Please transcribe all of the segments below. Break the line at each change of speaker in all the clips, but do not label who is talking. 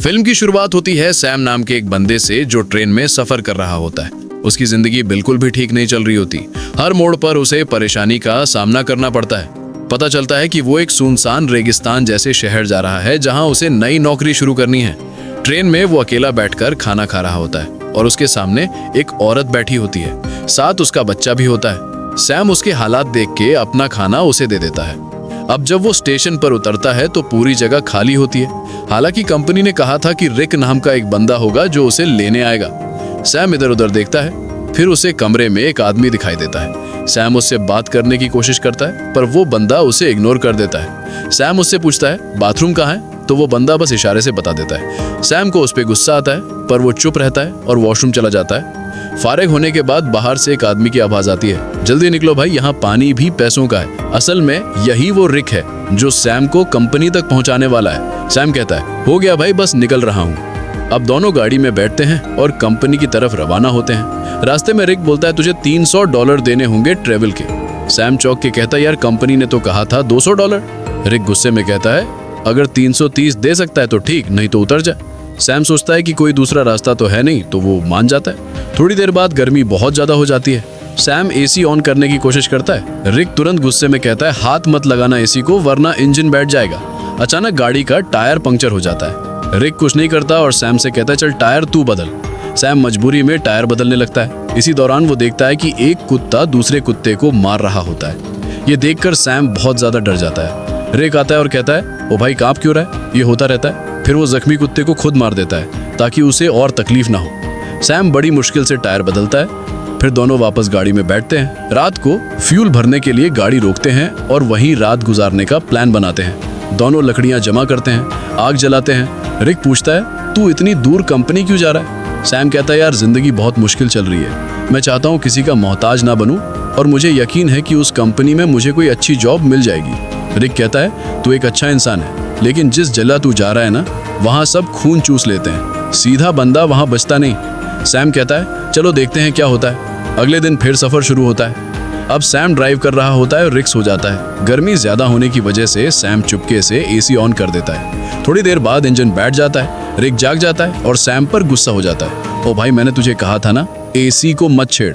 Film की शुरुआत होती है सैम नाम के एक बंदे से जो ट्रेन में सफर कर रहा होता है। उसकी जिंदगी बिल्कुल भी ठीक नहीं चल रही होती। हर मोड़ पर उसे परेशानी का सामना करना पड़ता है। पता चलता है कि वो एक सुनसान रेगिस्तान जैसे शहर जा रहा है जहां उसे नई नौकरी शुरू करनी है। ट्रेन में वो अकेला बैठकर खाना खा रहा होता है और उसके सामने एक औरत बैठी होती है, साथ उसका बच्चा भी होता है। सैम उसके हालात देख के अपना खाना उसे दे देता है। अब जब वो स्टेशन पर उतरता है तो पूरी जगह खाली होती है। हालांकि कंपनी ने कहा था कि रिक नाम का एक बंदा होगा जो उसे लेने आएगा। सैम इधर उधर देखता है, फिर उसे कमरे में एक आदमी दिखाई देता है। सैम उससे बात करने की कोशिश करता है पर वो बंदा उसे इग्नोर कर देता है। सैम उससे पूछता है बाथरूम कहाँ है, तो वो बंदा बस इशारे से बता देता है। सैम को उस पर गुस्सा आता है पर वो चुप रहता है और वॉशरूम चला जाता है। फारिग होने के बाद बाहर से एक आदमी की आवाज आती है, जल्दी निकलो भाई, यहाँ पानी भी पैसों का है। असल में यही वो रिक है जो सैम को कंपनी तक पहुँचाने वाला है। सैम कहता है हो गया भाई, बस निकल रहा हूँ। अब दोनों गाड़ी में बैठते हैं और कंपनी की तरफ रवाना होते हैं। रास्ते में रिक बोलता है तुझे $300 देने होंगे ट्रेवल के। सैम चौंक के कहता है यार कंपनी ने तो कहा था $200। रिक गुस्से में कहता है अगर 330 दे सकता है तो ठीक, नहीं तो उतर जा। सैम सोचता है कि कोई दूसरा रास्ता तो है नहीं, तो वो मान जाता है। थोड़ी देर बाद गर्मी बहुत ज्यादा हो जाती है। सैम एसी ऑन करने की कोशिश करता है। रिक तुरंत गुस्से में कहता है हाथ मत लगाना एसी को वरना इंजन बैठ जाएगा। अचानक गाड़ी का टायर पंक्चर हो जाता है। रिक कुछ नहीं करता और सैम से कहता है चल टायर तू बदल। सैम मजबूरी में टायर बदलने लगता है। इसी दौरान वो देखता है कि एक कुत्ता दूसरे कुत्ते को मार रहा होता है। ये देखकर सैम बहुत ज्यादा डर जाता है। रिक आता है और कहता है ओ भाई कांप क्यों रहा है, ये होता रहता है। फिर वो जख्मी कुत्ते को खुद मार देता है ताकि उसे और तकलीफ ना हो। सैम बड़ी मुश्किल से टायर बदलता है। फिर दोनों वापस गाड़ी में बैठते हैं। रात को फ्यूल भरने के लिए गाड़ी रोकते हैं और वहीं रात गुजारने का प्लान बनाते हैं। दोनों लकड़ियां जमा करते हैं, आग जलाते हैं। रिक पूछता है तू इतनी दूर कंपनी क्यों जा रहा है। सैम कहता है यार जिंदगी बहुत मुश्किल चल रही है, मैं चाहता हूँ किसी का मोहताज ना बनूं और मुझे यकीन है कि उस कंपनी में मुझे कोई अच्छी जॉब मिल जाएगी। रिक कहता है तू एक अच्छा इंसान है लेकिन जिस जगह तू जा रहा है ना वहाँ सब खून चूस लेते हैं, सीधा बंदा वहाँ बचता नहीं। सैम कहता है चलो देखते हैं क्या होता है। अगले दिन फिर सफर शुरू होता है। अब सैम ड्राइव कर रहा होता है और रिक सो जाता है। गर्मी ज्यादा होने की वजह से सैम चुपके से एसी ऑन कर देता है। थोड़ी देर बाद इंजन बैठ जाता है। रिक जाग जाता है और सैम पर गुस्सा हो जाता है। ओ भाई मैंने तुझे कहा था ना एसी को मत छेड़।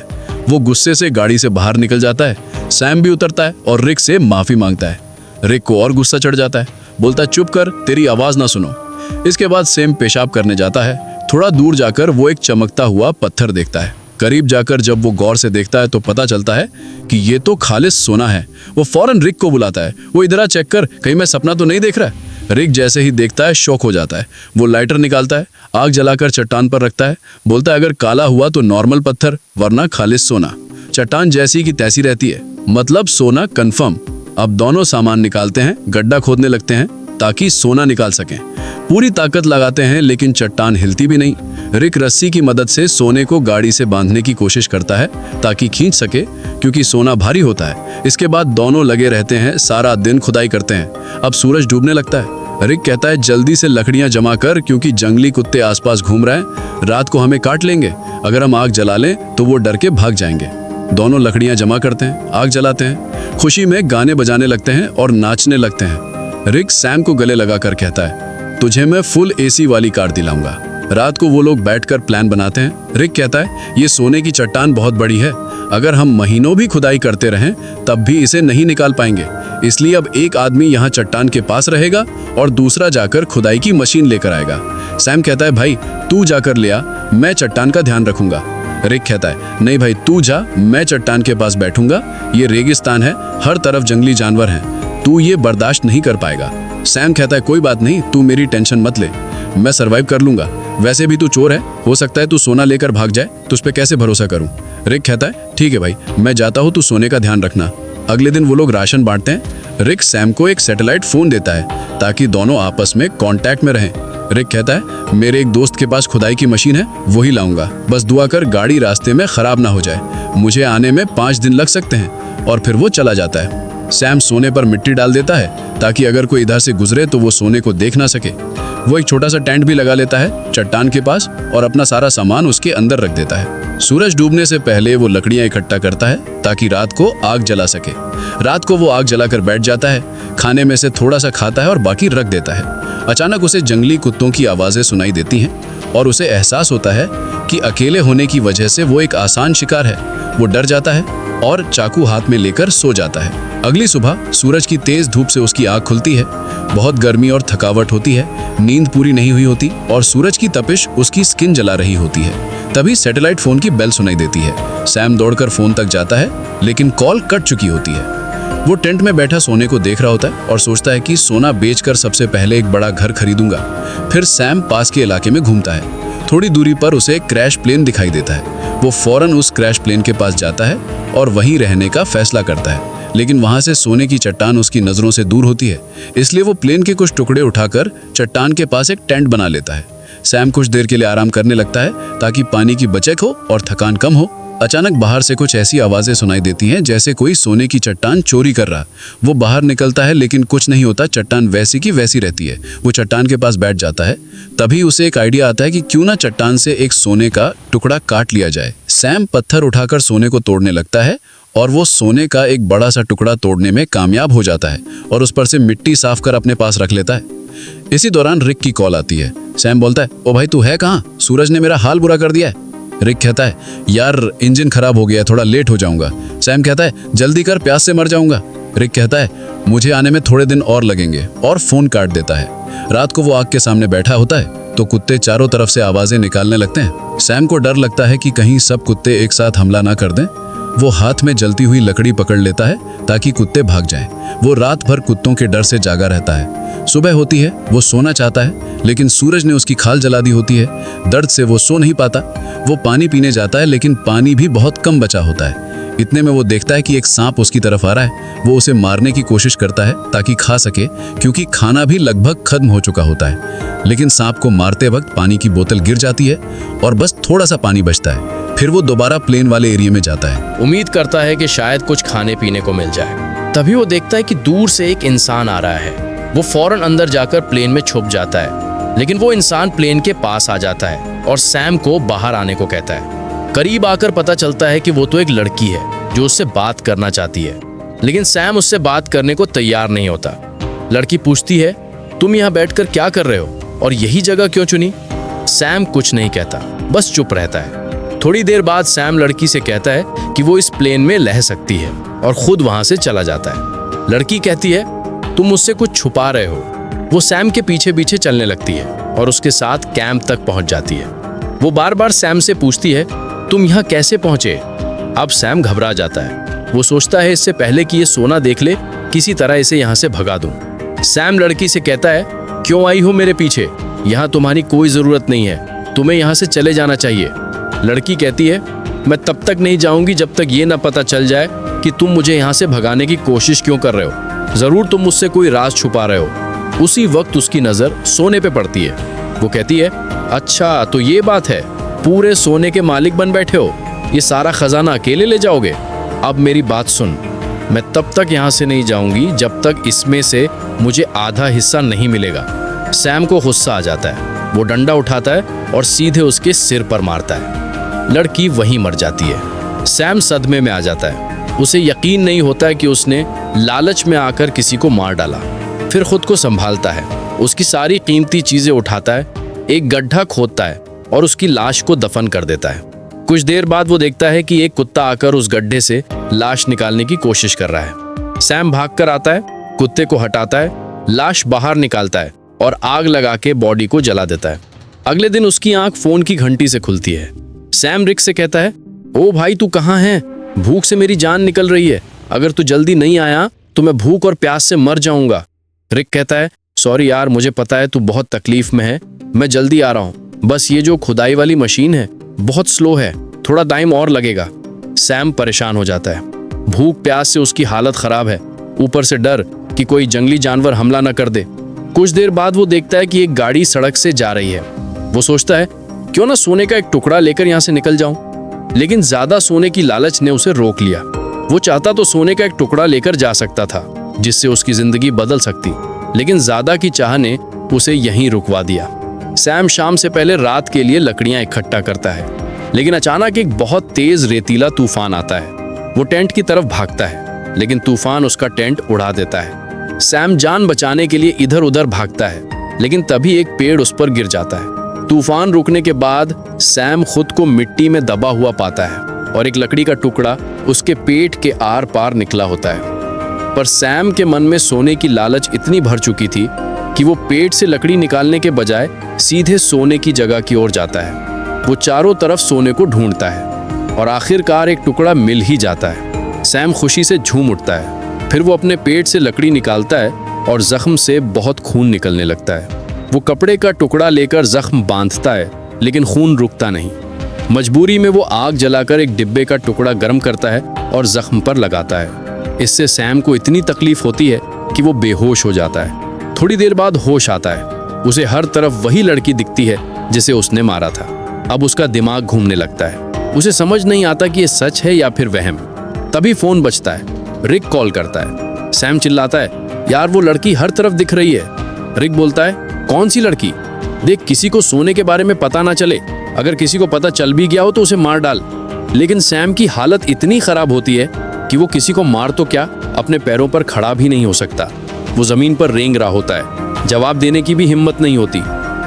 वो गुस्से से गाड़ी से बाहर निकल जाता है। सैम भी उतरता है और रिक से माफी मांगता है। रिक को और गुस्सा चढ़ जाता है, बोलता है चुप कर, तेरी आवाज ना सुनो। इसके बाद सैम पेशाब करने जाता है। थोड़ा दूर जाकर वो एक चमकता हुआ पत्थर देखता है। करीब जाकर जब वो गौर से देखता है तो पता चलता है कि ये तो खालिस सोना है। वो फौरन रिक को बुलाता है, वो इधर आ चेक कर, कहीं मैं सपना तो नहीं देख रहा है। रिक जैसे ही देखता है शॉक हो जाता है। वो लाइटर निकालता है, आग जलाकर चट्टान पर रखता है। बोलता है अगर काला हुआ तो नॉर्मल पत्थर वरना खालिस सोना। चट्टान जैसी की तैसी रहती है, मतलब सोना कंफर्म। अब दोनों सामान निकालते हैं, गड्ढा खोदने लगते हैं ताकि सोना निकाल सकें। पूरी ताकत लगाते हैं लेकिन चट्टान हिलती भी नहीं। रिक रस्सी की मदद से सोने को गाड़ी से बांधने की कोशिश करता है ताकि खींच सके, क्योंकि सोना भारी होता है। इसके बाद दोनों लगे रहते हैं, सारा दिन खुदाई करते हैं। अब सूरज डूबने लगता है। रिक कहता है जल्दी से लकड़ियां जमा कर, क्योंकि जंगली कुत्ते आसपास घूम रहे हैं, रात को हमें काट लेंगे। अगर हम आग जला लें तो वो डर के भाग जाएंगे। दोनों लकड़ियां जमा करते हैं, आग जलाते हैं, खुशी में गाने बजाने लगते हैं और नाचने लगते हैं। रिक सैम को गले लगाकर कहता है तुझे मैं फुल एसी वाली कार दिलाऊंगा। रात को वो लोग बैठकर प्लान बनाते हैं। रिक कहता है ये सोने की चट्टान बहुत बड़ी है, अगर हम महीनों भी खुदाई करते रहें तब भी इसे नहीं निकाल पाएंगे, इसलिए अब एक आदमी यहाँ चट्टान के पास रहेगा और दूसरा जाकर खुदाई की मशीन लेकर आएगा। सैम कहता है भाई तू जाकर ले आ, मैं चट्टान का ध्यान रखूंगा। रिक कहता है नहीं भाई तू जा, मैं चट्टान के पास बैठूंगा, ये रेगिस्तान है, हर तरफ जंगली जानवर हैं, तू ये बर्दाश्त नहीं कर पाएगा। सैम कहता है कोई बात नहीं, तू मेरी टेंशन मत ले, मैं सरवाइव कर लूंगा। वैसे भी तू चोर है, हो सकता है तू सोना लेकर भाग जाए, तुझ पे कैसे भरोसा करूं। रिक कहता है ठीक है भाई, मैं जाता हूं, तू सोने का ध्यान रखना। अगले दिन वो लोग राशन बांटते हैं। रिक सैम को एक सैटेलाइट फोन देता है ताकि दोनों आपस में कांटेक्ट में रहें। रिक कहता है मेरे एक दोस्त के पास खुदाई की मशीन है, वही लाऊंगा, बस दुआ कर गाड़ी रास्ते में खराब ना हो जाए, मुझे आने में 5 दिन लग सकते हैं। और फिर वो चला जाता है। सैम सोने पर मिट्टी डाल देता है ताकि अगर कोई इधर से गुजरे तो वो सोने को देख ना सके। वो एक छोटा सा टेंट भी लगा लेता है चट्टान के पास और अपना सारा सामान उसके अंदर रख देता है। सूरज डूबने से पहले वो लकड़ियां इकट्ठा करता है ताकि रात को आग जला सके। रात को वो आग जलाकर बैठ जाता है।
खाने में से थोड़ा सा खाता है और बाकी रख देता है। अचानक उसे जंगली कुत्तों की आवाज़ें सुनाई देती हैं और उसे एहसास होता है कि अकेले होने की वजह से वो एक आसान शिकार है। वो डर जाता है और चाकू हाथ में लेकर सो जाता है। अगली सुबह सूरज की तेज धूप से उसकी आँख खुलती है। बहुत गर्मी और थकावट होती है, नींद पूरी नहीं हुई होती और सूरज की तपिश उसकी स्किन जला रही होती है। तभी सैटेलाइट फोन की बेल सुनाई देती है। सैम दौड़कर फोन तक जाता है, लेकिन कॉल कट चुकी होती है। वो टेंट में बैठा सोने को देख रहा होता है और सोचता है कि सोना बेचकर सबसे पहले एक बड़ा घर खरीदूंगा। फिर सैम पास के इलाके में घूमता है। थोड़ी दूरी पर उसे एक क्रैश प्लेन दिखाई देता है। वो फौरन उस क्रैश प्लेन के पास जाता है और वहीं रहने का फैसला करता है। लेकिन वहां से सोने की चट्टान उसकी नजरों से दूर होती है, इसलिए वो प्लेन के कुछ टुकड़े उठाकर चट्टान के पास एक टेंट बना लेता है। सैम कुछ देर के लिए आराम करने लगता है ताकि पानी की बचत हो और थकान कम हो। अचानक बाहर से कुछ ऐसी आवाजें सुनाई देती हैं जैसे कोई सोने की चट्टान चोरी कर रहा। वो बाहर निकलता है लेकिन कुछ नहीं होता, चट्टान वैसी की वैसी रहती है। वो चट्टान के पास बैठ जाता है। तभी उसे एक आइडिया आता है कि क्यों ना चट्टान से एक सोने का टुकड़ा काट लिया जाए। सैम पत्थर उठाकर सोने को तोड़ने लगता है और वो सोने का एक बड़ा सा टुकड़ा तोड़ने में कामयाब हो जाता है और उस पर से मिट्टी साफ कर अपने पास रख लेता है। इसी दौरान रिक की कॉल आती है। सैम बोलता है, ओ भाई तू है कहाँ? सूरज ने मेरा हाल बुरा कर दिया है। रिक कहता है, यार इंजन खराब हो गया है, थोड़ा लेट हो जाऊंगा। सैम कहता है, जल्दी कर, प्यास से मर जाऊंगा। रिक कहता है, मुझे आने में थोड़े दिन और लगेंगे, और फोन काट देता है। रात को वो आग के सामने बैठा होता है तो कुत्ते चारों तरफ से आवाजें निकालने लगते हैं। सैम को डर लगता है कि कहीं सब कुत्ते एक साथ हमला ना कर दें। वो हाथ में जलती हुई लकड़ी पकड़ लेता है ताकि कुत्ते भाग जाएं। वो रात भर कुत्तों के डर से जागा रहता है। सुबह होती है, वो सोना चाहता है लेकिन सूरज ने उसकी खाल जला दी होती है। दर्द से वो सो नहीं पाता। वो पानी पीने जाता है लेकिन पानी भी बहुत कम बचा होता है। इतने में वो देखता है कि एक सांप उसकी तरफ आ रहा है। वो उसे मारने की कोशिश करता है ताकि खा सके, क्योंकि खाना भी लगभग खत्म हो चुका होता है। लेकिन सांप को मारते वक्त पानी की बोतल गिर जाती है और बस थोड़ा सा पानी बचता है। फिर वो दोबारा प्लेन वाले एरिया में जाता है।
उम्मीद करता है कि शायद कुछ खाने पीने को मिल जाए। तभी वो देखता है कि दूर से एक इंसान आ रहा है। वो फौरन अंदर जाकर प्लेन में छुप जाता है, लेकिन वो इंसान प्लेन के पास आ जाता है और सैम को बाहर आने को कहता है। करीब आकर पता चलता है कि वो तो एक लड़की है जो उससे बात करना चाहती है, लेकिन सैम उससे बात करने को तैयार नहीं होता। लड़की पूछती है, तुम यहाँ बैठकर क्या कर रहे हो और यही जगह क्यों चुनी? सैम कुछ नहीं कहता, बस चुप रहता है। थोड़ी देर बाद सैम लड़की से कहता है कि वो इस प्लेन में लह सकती है और खुद वहां से चला जाता है। लड़की कहती है, तुम मुझसे कुछ छुपा रहे हो। वो सैम के पीछे पीछे चलने लगती है और उसके साथ कैंप तक पहुंच जाती है। वो बार बार सैम से पूछती है, तुम यहाँ कैसे पहुंचे? अब सैम घबरा जाता है। वो सोचता है इससे पहले कि ये सोना देख ले, किसी तरह इसे यहाँ से भगा दूं। सैम लड़की से कहता है, क्यों आई हो मेरे पीछे? यहाँ तुम्हारी कोई जरूरत नहीं है, तुम्हें यहाँ से चले जाना चाहिए। लड़की कहती है, मैं तब तक नहीं जाऊंगी जब तक ये ना पता चल जाए कि तुम मुझे यहाँ से भगाने की कोशिश क्यों कर रहे हो। जरूर तुम मुझसे कोई राज छुपा रहे हो। उसी वक्त उसकी नजर सोने पे पड़ती है। वो कहती है, अच्छा तो ये बात है, पूरे सोने के मालिक बन बैठे हो, ये सारा खजाना अकेले ले जाओगे? अब मेरी बात सुन, मैं तब तक यहाँ से नहीं जाऊंगी जब तक इसमें से मुझे आधा हिस्सा नहीं मिलेगा। सैम को गुस्सा आ जाता है। वो डंडा उठाता है और सीधे उसके सिर पर मारता है। लड़की वहीं मर जाती है। सैम सदमे में आ जाता है। उसे यकीन नहीं होता है कि उसने लालच में आकर किसी को मार डाला। फिर खुद को संभालता है, उसकी सारी कीमती चीजें उठाता है, एक गड्ढा खोदता है और उसकी लाश को दफन कर देता है। कुछ देर बाद वो देखता है कि एक कुत्ता आकर उस गड्ढे से लाश निकालने की कोशिश कर रहा है। सैम भागकर आता है, कुत्ते को हटाता है, लाश बाहर निकालता है और आग लगा के बॉडी को जला देता है। अगले दिन उसकी आंख फोन की घंटी से खुलती है। सैम रिक से कहता है, ओ भाई तू कहाँ है? भूख से मेरी जान निकल रही है, अगर तू जल्दी नहीं आया तो मैं भूख और प्यास से मर जाऊंगा। रिक कहता है, सॉरी यार, मुझे पता है तू बहुत तकलीफ में है, मैं जल्दी आ रहा हूँ, बस ये जो खुदाई वाली मशीन है बहुत स्लो है, थोड़ा टाइम और लगेगा। सैम परेशान हो जाता है। भूख प्यास से उसकी हालत खराब है, ऊपर से डर कि कोई जंगली जानवर हमला न कर दे। कुछ देर बाद वो देखता है कि एक गाड़ी सड़क से जा रही है। वो सोचता है, क्यों ना सोने का एक टुकड़ा लेकर यहाँ से निकल जाऊं, लेकिन ज्यादा सोने की लालच ने उसे रोक लिया। वो चाहता तो सोने का एक टुकड़ा लेकर जा सकता था जिससे उसकी जिंदगी बदल सकती, लेकिन ज्यादा की चाह ने उसे यहीं रुकवा दिया। सैम शाम से पहले रात के लिए लकड़ियां इकट्ठा करता है, लेकिन अचानक एक बहुत तेज रेतीला तूफान आता है। वो टेंट की तरफ भागता है, लेकिन तूफान उसका टेंट उड़ा देता है। सैम जान बचाने के लिए इधर उधर भागता है, लेकिन तभी एक पेड़ उस पर गिर जाता है। तूफान रुकने के बाद सैम खुद को मिट्टी में दबा हुआ पाता है और एक लकड़ी का टुकड़ा उसके पेट के आर पार निकला होता है। पर सैम के मन में सोने की लालच इतनी भर चुकी थी कि वो पेट से लकड़ी निकालने के बजाय सीधे सोने की जगह की ओर जाता है। वो चारों तरफ सोने को ढूंढता है और आखिरकार एक टुकड़ा मिल ही जाता है। सैम खुशी से झूम उठता है। फिर वो अपने पेट से लकड़ी निकालता है और जख्म से बहुत खून निकलने लगता है। वो कपड़े का टुकड़ा लेकर जख्म बांधता है, लेकिन खून रुकता नहीं। मजबूरी में वो आग जलाकर एक डिब्बे का टुकड़ा गर्म करता है और जख्म पर लगाता है। इससे सैम को इतनी तकलीफ होती है कि वो बेहोश हो जाता है। थोड़ी देर बाद होश आता है। उसे हर तरफ वही लड़की दिखती है जिसे उसने मारा था। अब उसका दिमाग घूमने लगता है। उसे समझ नहीं आता कि ये सच है या फिर वहम। तभी फोन बजता है। रिक कॉल करता है। सैम चिल्लाता है, यार वो लड़की हर तरफ दिख रही है। रिक बोलता है, कौन सी लड़की? देख, किसी को सोने के बारे में पता ना चले। अगर किसी को पता चल भी गया हो तो उसे मार डाल। लेकिन सैम की हालत इतनी खराब होती है कि वो किसी को मार तो क्या, अपने पैरों पर खड़ा भी नहीं हो सकता। वो जमीन पर रेंग रहा होता है। जवाब देने की भी हिम्मत नहीं होती।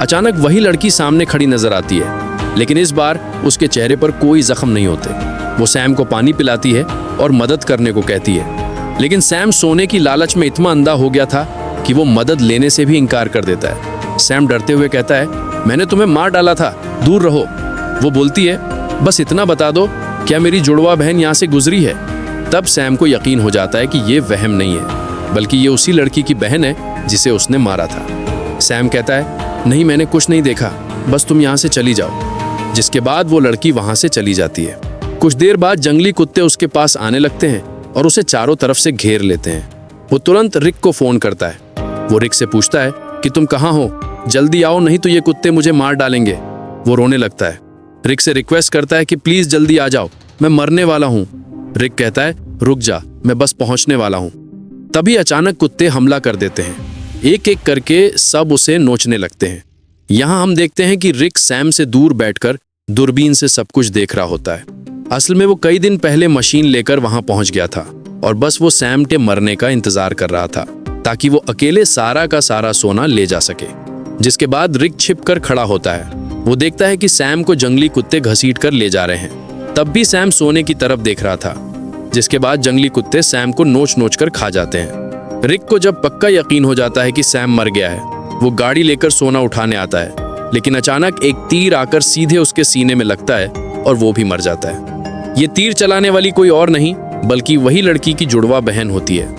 अचानक वही लड़की सामने खड़ी नजर आती है, लेकिन इस बार उसके चेहरे पर कोई जख्म नहीं होते। वो सैम को पानी पिलाती है और मदद करने को कहती है, लेकिन सैम सोने की लालच में इतना अंधा हो गया था कि वो मदद लेने से भी इनकार कर देता है। सैम डरते हुए कहता है, मैंने तुम्हें मार डाला था, दूर रहो। वो बोलती है, बस इतना बता दो, क्या मेरी जुड़वा बहन यहाँ से गुजरी है? तब सैम को यकीन हो जाता है कि ये वहम नहीं है, बल्कि ये उसी लड़की की बहन है जिसे उसने मारा था। सैम कहता है, नहीं, मैंने कुछ नहीं देखा, बस तुम यहाँ से चली जाओ। जिसके बाद वो लड़की वहाँ से चली जाती है। कुछ देर बाद जंगली कुत्ते उसके पास आने लगते हैं और उसे चारों तरफ से घेर लेते हैं। वो तुरंत रिक को फोन करता है। वो रिक से पूछता है कि तुम कहाँ हो, जल्दी आओ, नहीं तो ये कुत्ते मुझे मार डालेंगे। वो रोने लगता है। रिक से रिक्वेस्ट करता है कि प्लीज जल्दी आ जाओ, मैं मरने वाला हूँ। रिक कहता है, रुक जा, मैं बस पहुंचने वाला हूं। तभी अचानक कुत्ते हमला कर देते हैं। एक एक करके सब उसे नोचने लगते हैं। यहां हम देखते हैं कि रिक सैम से दूर बैठकर दूरबीन से सब कुछ देख रहा होता है। असल में वो कई दिन पहले मशीन लेकर वहां पहुंच गया था और बस वो सैम के मरने का इंतजार कर रहा था, ताकि वो अकेले सारा का सारा सोना ले जा सके। जिसके बाद रिक छिप कर खड़ा होता है। वो देखता है कि सैम को जंगली कुत्ते घसीट कर ले जा रहे हैं। तब भी सैम सोने की तरफ देख रहा था। जिसके बाद जंगली कुत्ते सैम को नोच नोच कर खा जाते हैं। रिक को जब पक्का यकीन हो जाता है कि सैम मर गया है, वो गाड़ी लेकर सोना उठाने आता है, लेकिन अचानक एक तीर आकर सीधे उसके सीने में लगता है और वो भी मर जाता है। ये तीर चलाने वाली कोई और नहीं, बल्कि वही लड़की की जुड़वा बहन होती है।